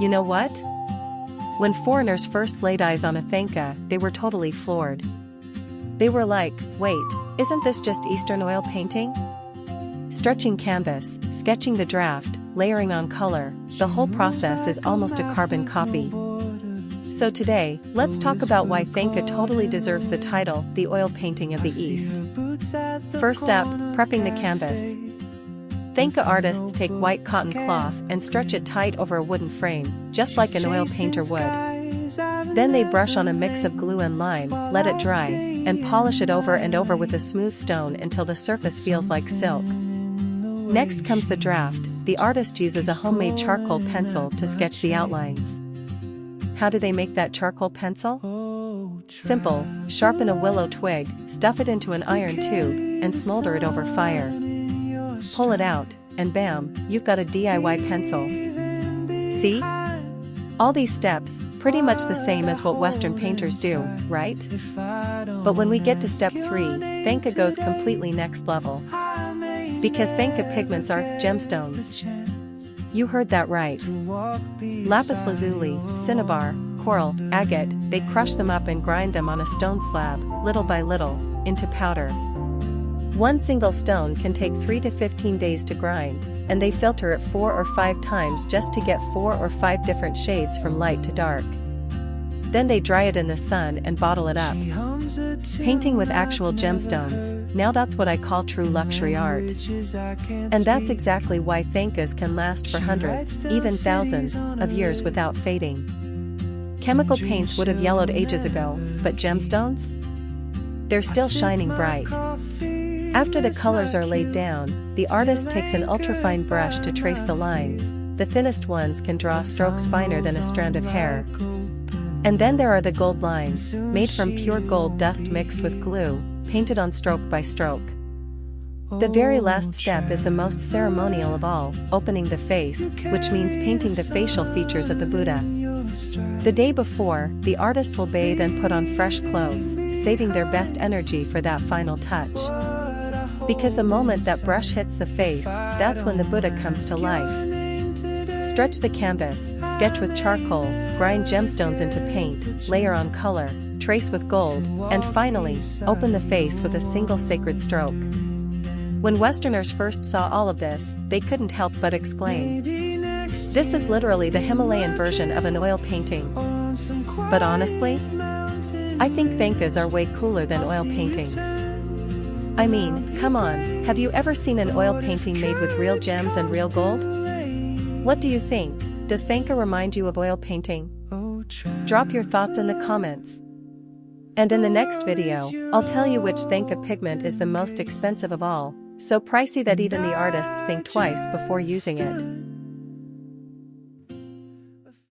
You know what? When foreigners first laid eyes on a Thangka, they were totally floored. They were like, wait, isn't this just Eastern oil painting? Stretching canvas, sketching the draft, layering on color, the whole process is almost a carbon copy. So today, let's talk about why Thangka totally deserves the title, the oil painting of the East. First up, prepping the canvas. Thangka artists take white cotton cloth and stretch it tight over a wooden frame, just like an oil painter would. Then they brush on a mix of glue and lime, let it dry, and polish it over and over with a smooth stone until the surface feels like silk. Next comes the draft. The artist uses a homemade charcoal pencil to sketch the outlines. How do they make that charcoal pencil? Simple, sharpen a willow twig, stuff it into an iron tube, and smolder it over fire. Pull it out, and bam, you've got a DIY pencil. See? All these steps, pretty much the same as what Western painters do, right? But when we get to step 3, Thangka goes completely next level. Because Thangka pigments are gemstones. You heard that right. Lapis lazuli, cinnabar, coral, agate, they crush them up and grind them on a stone slab, little by little, into powder. One single stone can take 3 to 15 days to grind, and they filter it 4 or 5 times just to get 4 or 5 different shades from light to dark. Then they dry it in the sun and bottle it up. Painting with actual gemstones, now that's what I call true luxury art. And that's exactly why Thangkas can last for hundreds, even thousands, of years without fading. Chemical paints would have yellowed ages ago, but gemstones? They're still shining bright. After the colors are laid down, the artist takes an ultrafine brush to trace the lines. The thinnest ones can draw strokes finer than a strand of hair. And then there are the gold lines, made from pure gold dust mixed with glue, painted on stroke by stroke. The very last step is the most ceremonial of all, opening the face, which means painting the facial features of the Buddha. The day before, the artist will bathe and put on fresh clothes, saving their best energy for that final touch. Because the moment that brush hits the face, that's when the Buddha comes to life. Stretch the canvas, sketch with charcoal, grind gemstones into paint, layer on color, trace with gold, and finally, open the face with a single sacred stroke. When Westerners first saw all of this, they couldn't help but exclaim, "This is literally the Himalayan version of an oil painting." But honestly, I think Thangkas are way cooler than oil paintings. I mean, come on, have you ever seen an oil painting made with real gems and real gold? What do you think? Does Thangka remind you of oil painting? Drop your thoughts in the comments. And in the next video, I'll tell you which Thangka pigment is the most expensive of all, so pricey that even the artists think twice before using it.